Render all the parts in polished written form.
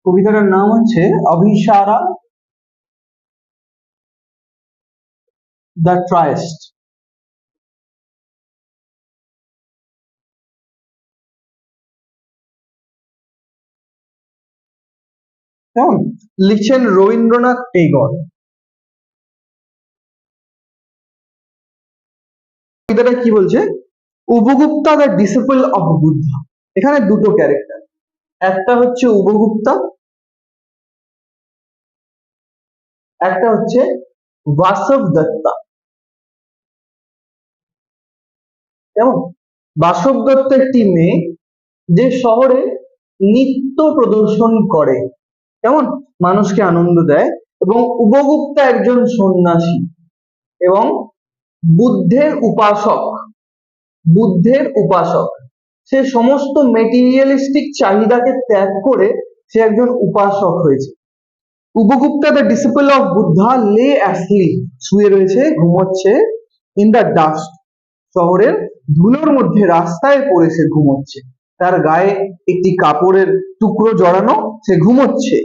কবিতাটার নাম হচ্ছে অভিসারা দ্য ট্রায়েস্ট। কেমন? লিখছেন রবীন্দ্রনাথ টেগর। কবিতাটা কি বলছে? উপগুপ্তা দ্য ডিসিপল অফ বুদ্ধা। এখানে দুটো ক্যারেক্টার, একটা হচ্ছে উপগুপ্তা, একটা হচ্ছে বাসব দত্তা। কেমন? বাসব দত্ত একটি মেয়ে যে শহরে নৃত্য প্রদর্শন করে, কেমন, মানুষকে আনন্দ দেয়। এবং উপগুপ্তা একজন সন্ন্যাসী এবং বুদ্ধের উপাসক। বুদ্ধের উপাসক, সে সমস্ত মেটেরিয়ালিস্টিক চাহিদাকে ত্যাগ করে সে একজন উপাসক হয়েছে। উপগুপ্তা দ্য ডিসিপল অফ বুদ্ধা লে অ্যাসলিপ, শুয়ে রয়েছে, ঘুমোচ্ছে, ইন দ্য ডাস্ট, শহরের ধুলোর মধ্যে রাস্তায় পড়ে সে ঘুমোচ্ছে, তার গায়ে একটি কাপড়ের টুকরো জড়ানো, সে ঘুমোচ্ছে।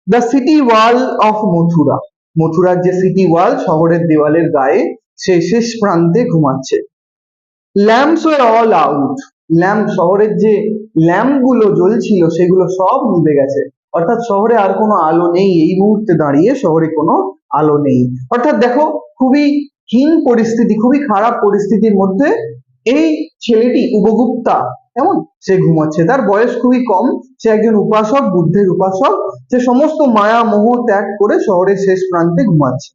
The city wall of Mathura, মথুরার যে সিটি ওয়াল, শহরের দেওয়ালের গায়ে সে শেষ প্রান্তে ঘুমাচ্ছে। Lamps were all out, lamp, শহরের যে ল্যাম্প গুলো জ্বলছিল সেগুলো সব নিভে গেছে, অর্থাৎ শহরে আর কোনো আলো নেই। এই মুহূর্তে দাঁড়িয়ে শহরে কোনো আলো নেই। অর্থাৎ দেখো, খুবই হীন পরিস্থিতি, খুবই খারাপ পরিস্থিতির মধ্যে এই ছেলেটি উপগুপ্তা, কেমন, সে ঘুমাচ্ছে। তার বয়স খুবই কম, সে একজন উপাসক, বুদ্ধের উপাসক, সে সমস্ত মায়া মোহ ত্যাগ করে শহরের শেষ প্রান্তে ঘুমাচ্ছে।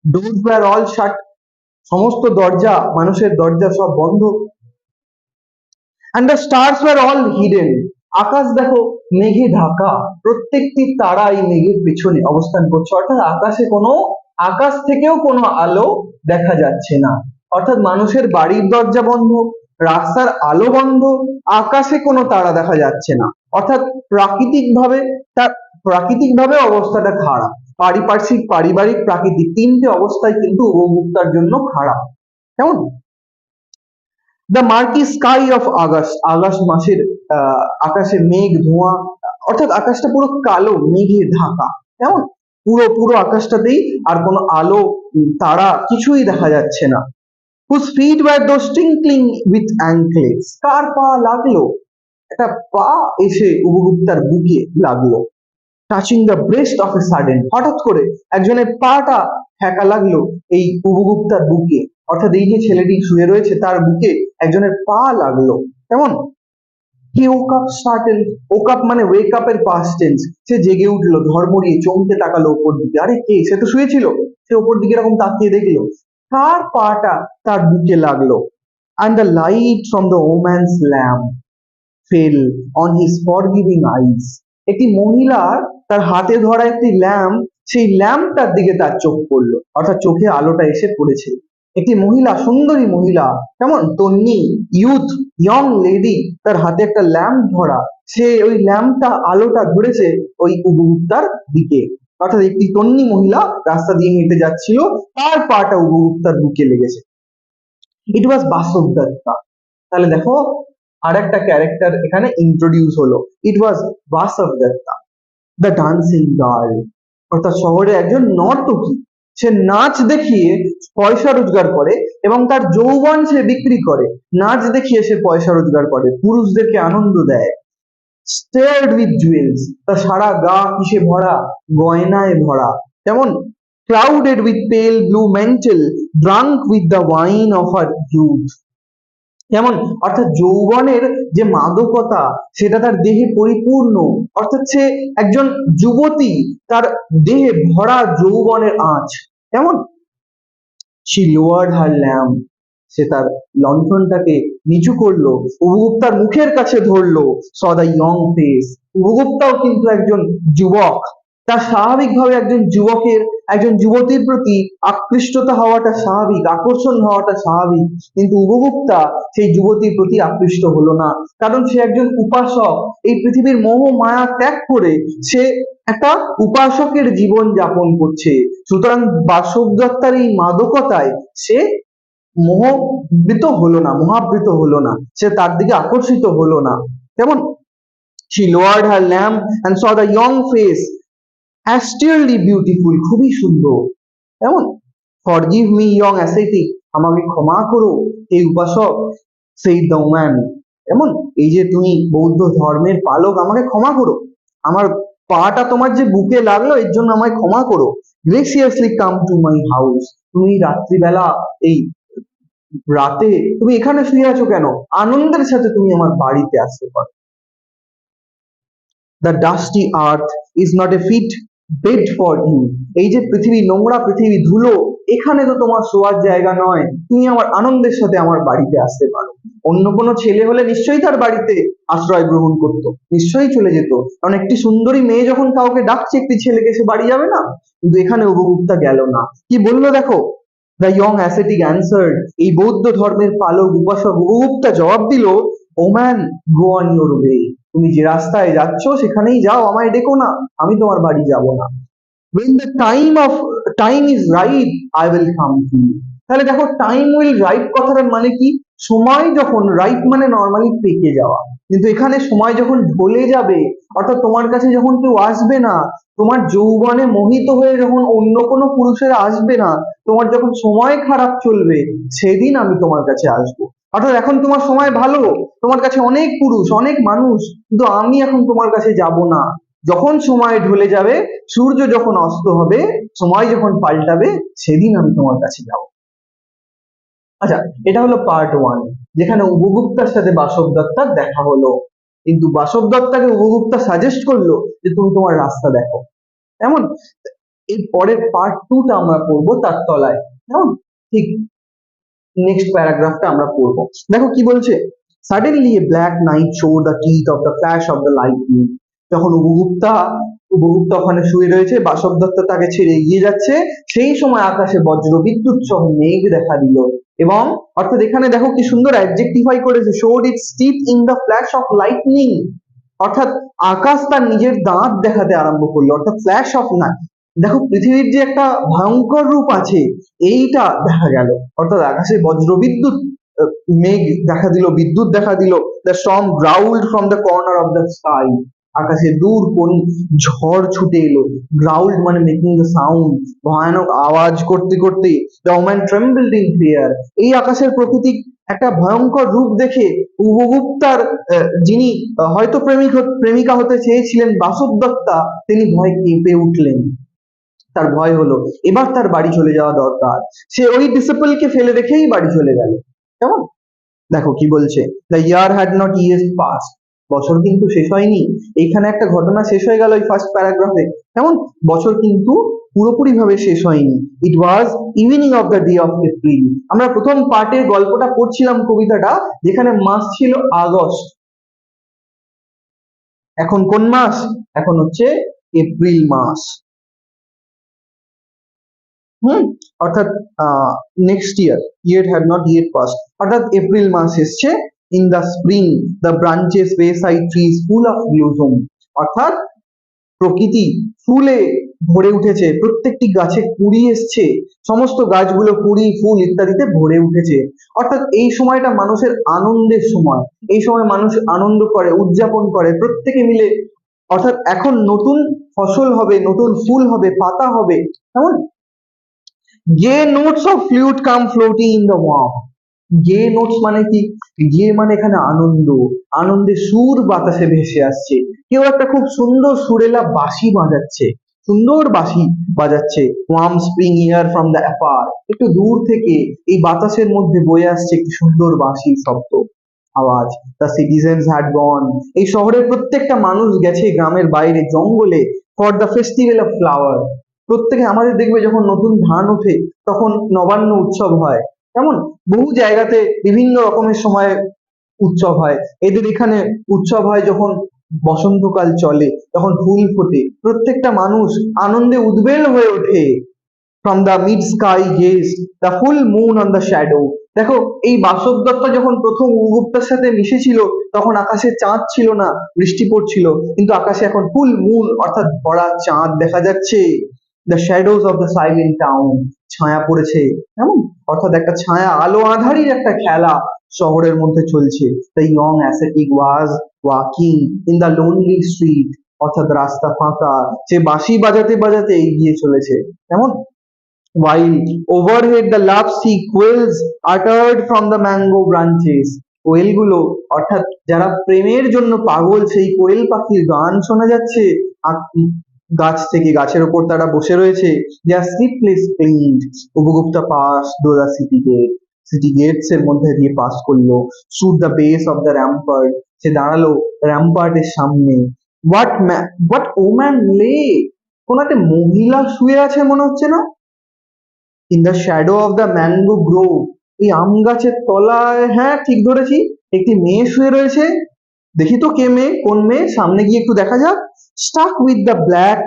ডোরস ওয়্যার অল শাট, সমস্ত দরজা, মানুষের দরজা সব বন্ধ। and the stars were all hidden, আকাশ দেখো মেঘে ঢাকা, প্রত্যেকটি তারা এই মেঘের পেছনে অবস্থান করছে, অর্থাৎ আকাশে কোনো, আকাশ থেকেও কোনো আলো দেখা যাচ্ছে না। অর্থাৎ মানুষের বাড়ির দরজা বন্ধ, রাস্তার আলো বন্ধ, আকাশে কোনো তারা দেখা যাচ্ছে না। অর্থাৎ প্রাকৃতিকভাবে অবস্থাটা খারাপ, পারিপার্শ্বিক, পারিবারিক, প্রাকৃতিক, তিনটে অবস্থায় কিন্তু উপভোক্তার জন্য খারাপ। কেমন? The murky sky of August, August মাসের আকাশে মেঘ ধোঁয়া, অর্থাৎ আকাশটা পুরো কালো মেঘে ঢাকা। কেমন? পুরো পুরো আকাশটাতেই আর কোনো আলো, তারা কিছুই দেখা যাচ্ছে না। whose feet were those tinkling with anklets, কার পা লাগলো? একটা পা এসে উপগুপ্তার বুকে লাগলো। Touching the breast of a sudden, হঠাৎ করে একজনের পাটা ঠেকা লাগলো এই উপগুপ্তার বুকে, অর্থাৎ এই যে ছেলেটি শুয়ে রয়েছে তার বুকে একজনের পা লাগলো। কেমন? হি woke up startled, woke up মানে wake up এর past tense, সে জেগে উঠলো, ধর্মড়িয়ে চমকে তাকালো উপর দিকে। আরে কে? সে তো শুয়েছিল, সে উপর দিকে এরকম তাকিয়ে দেখলো কার পাটা তার বুকে লাগলো। and the light from the woman's lamp fell on his forgiving eyes, একটি মহিলার, তার হাতে ধরা একটি ল্যাম্প, সেই ল্যাম্পটার দিকে তার চোখ পড়লো, অর্থাৎ চোখে আলোটা এসে পড়েছে। একটি মহিলা, সুন্দরী মহিলা, কেমন, তন্নি, ইউথ, ইয়ং লেডি, তার হাতে একটা ল্যাম্প ধরা, সে ওই ল্যাম্পটা, আলোটা ধরেছে ওই উপভোক্তার দিকে, অর্থাৎ একটি তন্নি মহিলা রাস্তা দিয়ে হেঁটে যাচ্ছিল, তার পাটা উপভোক্তার বুকে লেগেছে। ইট ওয়াজ বাসব দত্তা। তাহলে দেখো, আর একটা ক্যারেক্টার এখানে ইন্ট্রোডিউস হলো, ইট ওয়াজ Basava Datta, the dancing girl, অর্থাৎ শহরে একজন নর্তকী, সে নাচ দেখিয়ে পয়সা রোজগার করে এবং তার যৌবন সে বিক্রি করে, নাচ দেখিয়ে সে পয়সা রোজগার করে, পুরুষদেরকে আনন্দ দেয়। স্টেয়ার্ড উইথ জুয়েলস, তার সারা গা কিসে ভরা? গয়নায় ভরা। কেমন? Clouded with pale blue mantle, drunk with the wine of her youth, যেমন, অর্থাৎ যৌবনের যে মাদকতা সেটা তার দেহে পরিপূর্ণ, অর্থাৎ সে একজন যুবতী, তার দেহে ভরা যৌবনের আঁচ। কেমন? she lowered her lamp, সে তার লণ্ঠনটাকে নিচু করলো, উপভোক্তার মুখের কাছে ধরলো। saw the young face, উপভোক্তাও কিন্তু একজন যুবক, তার স্বাভাবিকভাবে একজন যুবকের, একজন যুবতীর প্রতি আকৃষ্টতা হওয়াটা স্বাভাবিক, আকর্ষণ হওয়াটা স্বাভাবিক, কিন্তু উপভোক্তা সেই যুবতীর প্রতি আকৃষ্ট হলো না, কারণ সে একজন উপাসক, এই পৃথিবীর মোহ মায়া ত্যাগ করে সে একটা উপাসকের জীবন যাপন করছে। সুতরাং বাসব দত্তার এই মাদকতায় সে মোহাবৃত হলো না, সে তার দিকে আকর্ষিত হলো না। কেমন? She lowered her lamp and saw the young face, austerely beautiful, খুবই সুন্দর। কেমন? Forgive me, young ascetic, আমাকে ক্ষমা করো এই উপাসক, said the woman। কেমন? এই যে তুমি বৌদ্ধ ধর্মের পালক, আমাকে ক্ষমা করো, আমার পাটা তোমার যে বুকে লাগলো এর জন্য আমায় ক্ষমা করো। Graciously come to my house, তুমি রাত্রিবেলা এই রাতে তুমি এখানে শুয়ে আছো কেন? আনন্দের সাথে তুমি আমার বাড়িতে আসতে পারো। The dusty earth is not a fit bed for you, এই যে পৃথিবী, নোংরা পৃথিবী, ধুলো, এখানে তো তোমার শোয়ার জায়গা নয়, তুমি আমার আনন্দের সাথে আমার বাড়িতে আসতে পারো। অন্য কোনো ছেলে হলে নিশ্চয়ই তার বাড়িতে আশ্রয় গ্রহণ করত, নিশ্চয়ই চলে যেত, কারণ একটি সুন্দরী মেয়ে যখন কাউকে ডাকছে একটি ছেলেকে, সে বাড়ি যাবে না? কিন্তু এখানে উপভোক্তা গেল না। কি বললো দেখো? The young ascetic answered, এই বৌদ্ধ ধর্মের পালক উপাসক উপভোক্তা জবাব দিল, O man, go on your way, তুমি যে রাস্তায় যাচ্ছ সেখানেই যাও, আমায় ডেকো না, আমি তোমার বাড়ি যাব না। when the time is right, I will come to you। তাহলে দেখো, time will right কথাটার মানে কি? সময় যখন right মানে নর্মালি পেকে যাওয়া, কিন্তু এখানে সময় যখন ঢলে যাবে, অর্থাৎ তোমার কাছে যখন কেউ আসবে না, তোমার যৌবনে মোহিত হয়ে যখন অন্য কোনো পুরুষের আসবে না, তোমার যখন সময় খারাপ চলবে, সেদিন আমি তোমার কাছে আসবো। অর্থাৎ এখন তোমার সময় ভালো, তোমার কাছে অনেক পুরুষ, অনেক মানুষ, কিন্তু আমি এখন তোমার কাছে যাব না। যখন সময় ঢলে যাবে, সূর্য যখন অস্ত হবে, সময় যখন পাল্টাবে, সেদিন আমি তোমার কাছে যাব। আচ্ছা, এটা হলো পার্ট 1, যেখানে উপভোক্তার সাথে বাসবদত্তার দেখা হলো, কিন্তু বাসবদত্তাকে উপভোক্তা সাজেস্ট করলো যে তুমি তোমার রাস্তা দেখো। এমন এর পরের পার্ট 2টা আমরা পড়বো তার তলায়। কেমন? ঠিক নেক্সট প্যারাগ্রাফটা আমরা পড়বো। দেখো কি বলছে, suddenly a black night showed the teeth of the flash of the lightning। যখন উপভোক্তা ওখানে শুয়ে রয়েছে, বাসবদত্তা তাকে ছেড়ে এগিয়ে যাচ্ছে, সেই সময় আকাশে বজ্র বিদ্যুৎ সহ মেঘ দেখা দিল। এবং অর্থাৎ এখানে দেখো কি সুন্দর অ্যাডজেক্টিফাই করেছে, showed its teeth in the flash of lightning, অর্থাৎ আকাশ তার নিজের দাঁত দেখাতে আরম্ভ করলো, অর্থাৎ ফ্ল্যাশ অফ না। দেখো পৃথিবীর যে একটা ভয়ঙ্কর রূপ আছে, এইটা দেখা গেল, অর্থাৎ আকাশে বজ্রবিদ্যুৎ, মেঘ দেখা দিল, বিদ্যুৎ দেখা দিল। the storm growled from the corner of the sky, আকাশে দূর কোন ঝড় ছুটে এলো। growled মানে মেকিং দ্য সাউন্ড, ভয়ানক আওয়াজ করতে করতে। the woman trembled in fear, এই আকাশের প্রকৃতি একটা ভয়ঙ্কর রূপ দেখে উপভোক্তার যিনি হয়তো প্রেমিকা হতে চেয়েছিলেন বাসবদত্তা, তিনি ভয় কেঁপে উঠলেন। তার ভয় হলো এবার তার বাড়ি চলে যাওয়া দরকার, সে ওই ডিসিপলকে ফেলে রেখেই বাড়ি চলে গেল। কেমন? দেখো কি বলছে, the year had not yet passed, বছর কিন্তু শেষ হয়নি। এইখানে একটা ঘটনা শেষ হয়ে গেল এই ফার্স্ট প্যারাগ্রাফে। কেমন? বছর কিন্তু পুরোপুরি ভাবে শেষ হয়নি। it was evening of the day of April, আমরা প্রথম পার্টের গল্পটা পড়ছিলাম, কবিতাটা, যেখানে মাস ছিল আগস্ট। এখন কোন মাস? এখন হচ্ছে এপ্রিল মাস। অর্থাৎ next year had not yet pass, অর্থাৎ এপ্রিল মাস এসছে। In the spring the branches wayside trees full of blossom, অর্থাৎ প্রকৃতি ফুলে ভরে উঠেছে, প্রত্যেকটি গাছে কুড়ি এসছে, সমস্ত গাছগুলো কুড়ি, ফুল ইত্যাদিতে ভরে উঠেছে। অর্থাৎ এই সময়টা মানুষের আনন্দের সময়, এই সময় মানুষ আনন্দ করে, উদযাপন করে প্রত্যেকে মিলে। অর্থাৎ এখন নতুন ফসল হবে, নতুন ফুল হবে, পাতা হবে। কেমন? gay notes of flute come floating in the warm, gay notes মানে কি? gay মানে এখানে আনন্দ, আনন্দের সুর বাতাসে ভেসে আসছে। কেউ একটা খুব সুন্দর সুরেলা বাঁশি বাজাচ্ছে, সুন্দর বাঁশি বাজাচ্ছে। warm spring air from the afar, একটু দূর থেকে এই বাতাসের মধ্যে বয়ে আসছে একটি সুন্দর বাঁশির শব্দ, আওয়াজ। the citizens had gone, এই শহরের প্রত্যেকটা মানুষ গেছে গ্রামের বাইরে জঙ্গলে, for the festival of flower। প্রত্যেকে, আমাদের দেখবে যখন নতুন ধান ওঠে তখন নবান্ন উৎসব হয়, তেমন বহু জায়গাতে বিভিন্ন রকমের সময় উৎসব হয়। এদের এখানে উৎসব হয় যখন বসন্তকাল চলে, তখন ফুল ফোটে, প্রত্যেকটা মানুষ আনন্দে উদ্বেল হয়ে ওঠে। from the mid sky gazed the full moon on the shadow। দেখো এই বাসবদত্তা যখন প্রথম উপভোক্তার সাথে মিশেছিল, তখন আকাশে চাঁদ ছিল না, বৃষ্টি পড়ছিল, কিন্তু আকাশে এখন ফুল মুন অর্থাৎ ভরা চাঁদ দেখা যাচ্ছে। the shadows of the silent town, ছায়া পড়েছে। কেমন? অর্থাৎ একটা ছায়া, আলো আঁধারির একটা খেলা শহরের মধ্যে চলছে। the young ascetic was walking in the lonely street, অর্থাৎ রাস্তা ফাঁকা, সে বাঁশি বাজাতে বাজাতে এগিয়ে চলেছে। কেমন? while overhead the lovesick quails uttered from the mango branches, কোয়েলগুলো অর্থাৎ যারা প্রেমের জন্য পাগল সেই কোয়েল পাখির গান শোনা যাচ্ছে গাছ থেকে, গাছের উপর তারা বসে রয়েছে। they are sleepless plained, Upagupta pass through the city gates এর মধ্যে দিয়ে পাস করলো, stood the base of the rampart, সে দাঁড়ালো র্যাম্পার্টের সামনে। what woman lay, কোন একটা মহিলা শুয়ে আছে মনে হচ্ছে না? In the shadow of the mango Grove, এই আম গাছের তলায়, হ্যাঁ ঠিক ধরেছি, একটি মেয়ে শুয়ে রয়েছে। দেখি তো কে মেয়ে, কোন মেয়ে, সামনে গিয়ে একটু দেখা যাক। Stuck with the black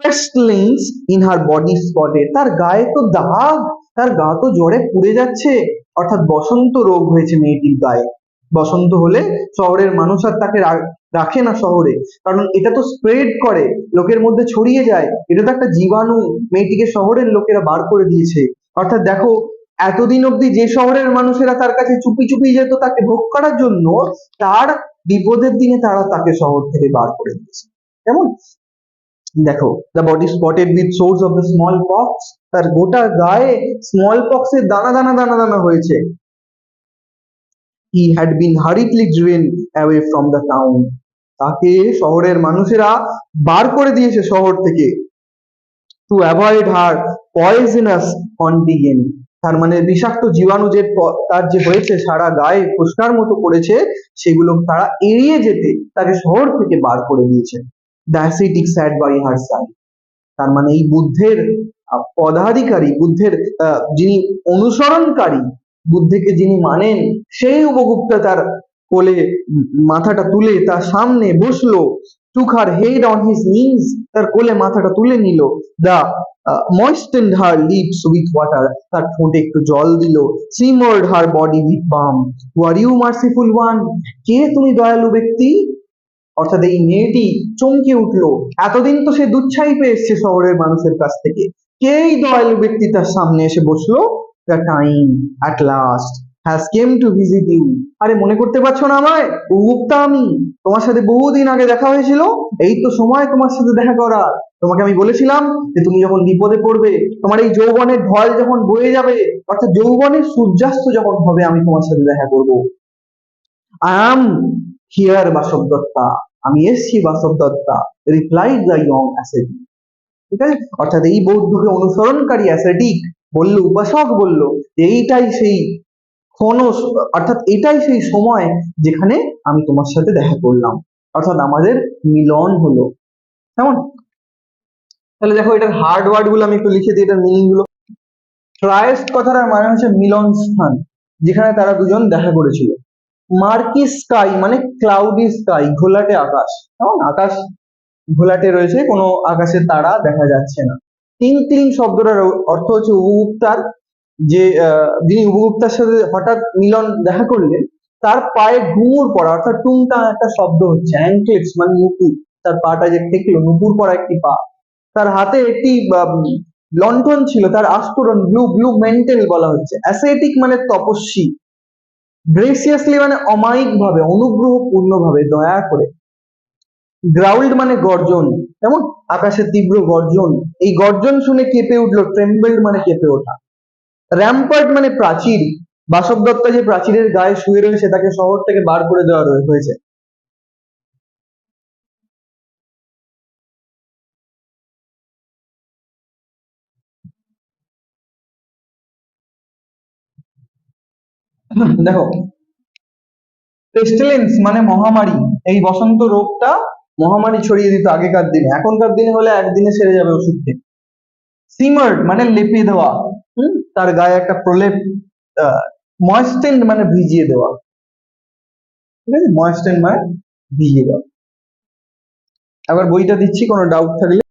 pestilence in her body স্পটে, তার গায়ে তো দাগ, তার গা তো জ্বরে পুড়ে যাচ্ছে, অর্থাৎ বসন্ত রোগ হয়েছে মেয়েটির গায়ে। বসন্ত হলে শহরের মানুষ আর তাকে রাখে না শহরে, কারণ এটা তো স্প্রেড করে, লোকের মধ্যে ছড়িয়ে যায়, এটা তো একটা জীবাণু। মেয়েটিকে শহরের লোকেরা বার করে দিয়েছে। অর্থাৎ দেখো, এতদিন অব্দি যে শহরের মানুষেরা তার কাছে চুপি চুপি যেত তাকে ভোগ করার জন্য, তার বিপদের দিনে তারা তাকে শহর থেকে বার করে দিয়েছে। কেমন? দেখো, the body spotted with source of the small pox, তার গোটা গায়ে স্মল পক্স এর দানা দানা দানা দানা হয়েছে। he had been hurriedly driven away from the town, তাকে শহরের মানুষেরা বার করে দিয়েছে শহর থেকে। to avoid her poisonous contagion, তার মানে বিষাক্ত জীবাণু যে তার যে হয়েছে, সারা গায়ে ফুসকার মতো পড়েছে, সেগুলো তারা এড়িয়ে যেতে তাকে শহর থেকে বার করে দিয়েছে। the ascetic sat by her side, তার মানে এই বুদ্ধের পদাধিকারী, বুদ্ধের যিনি অনুসরণকারী, বুদ্ধকে যিনি মানেন, সেই উপগুপ্তা তার কোলে মাথাটা তুলে তার সামনে বসলো। took her head on his knees, তার কোলে মাথাটা তুলে নিল। the moistened her lips with water, তার ঠোঁটে একটু জল দিল। simmered her body with balm, who are you merciful one, কে তুমি দয়ালু ব্যক্তি? অর্থাৎ এই মেয়েটি চমকে উঠলো, এতদিন তো সে দুচ্ছাই পেয়ে এসছে শহরের মানুষের কাছ থেকে, কে এই দয়ালু ব্যক্তি তার সামনে এসে বসলো। the time at last has came to visit you, আরে মনে করতে পারছো না আমায়? উপগুপ্তা আমি, তোমার সাথে বহুদিন আগে দেখা হয়েছিল, এই তো সময় তোমার সাথে দেখা করার। তোমাকে আমি বলেছিলাম যে তুমি যখন বিপদে পড়বে, তোমার এই যৌবনের ঢল যখন বয়ে যাবে, অর্থাৎ যৌবনের সূর্যাস্ত যখন হবে, আমি তোমার সাথে দেখা করবো। I am here Basava Datta, আমি এসছি Vasavadatta, replied the young ascetic. ঠিক আছে, অর্থাৎ এই বৌদ্ধকে অনুসরণকারী অ্যাসেটিক বলল, উপাসক বলল, এইটাই সেই অর্থাৎ এটাই সেই সময় যেখানে আমি তোমার সাথে দেখা করলাম, অর্থাৎ আমাদের মিলন হলো। কেমন? তাহলে দেখো, এটার হার্ড ওয়ার্ড গুলো আমি একটু লিখে দিই, এটার মিনিং গুলো। ট্রায়েস্ট কথাটার মানে হচ্ছে মিলন স্থান, যেখানে তারা দুজন দেখা করেছিল। মার্কি স্কাই মানে ক্লাউডি স্কাই, ঘোলাটে আকাশ। কেমন? আকাশ ঘোলাটে রয়েছে, কোনো আকাশের তারা দেখা যাচ্ছে না। টিঙ্কলিং শব্দটার অর্থ হচ্ছে উপগুপ্তার যে যিনি উপগুপ্তার সাথে হঠাৎ মিলন দেখা করলেন, তার পায়ে ঘুঙুর পড়া, অর্থাৎ টুংটাং একটা শব্দ হচ্ছে। অ্যাঙ্কলেটস মানে নুপুর, তার পাটা যে ঠেকলো, নুপুর পড়া একটি পা। তার হাতে একটি লণ্ঠন ছিল, তার আস্ফোরণ, ব্লু ব্লু মেন্টেল বলা হচ্ছে। অ্যাসেটিক মানে তপস্বী, গ্রেসিয়াসলি মানে অমায়িক ভাবে, অনুগ্রহপূর্ণ ভাবে, দয়া করে। গ্রাউল্ড মানে গর্জন, যেমন আকাশের তীব্র গর্জন, এই গর্জন শুনে কেঁপে উঠলো, ট্রেম্বলড মানে কেঁপে ওঠা। র্যাম্পার্ট মানে প্রাচীর, বাসব দত্তা যে প্রাচীরের গায়ে শুয়ে রয়েছে তাকে শহর থেকে বার করে দেওয়া হয়েছে। দেখো, পেস্টিলেন্স মানে মহামারী, এই বসন্ত রোগটা মহামারী ছড়িয়ে দিত আগেকার দিনে, এখনকার দিনে হলে একদিনে সেরে যাবে ওষুধ খেয়ে। সিমার্ড মানে লেপে দেওয়া, তার গায়ে একটা প্রলেপ। ময়েস্টেন্ড মানে ভিজিয়ে দেওয়া। ঠিক আছে, ময়েস্টেন্ড মানে ভিজিয়ে দেওয়া। আবার বইটা দিচ্ছি, কোনো ডাউট থাকলে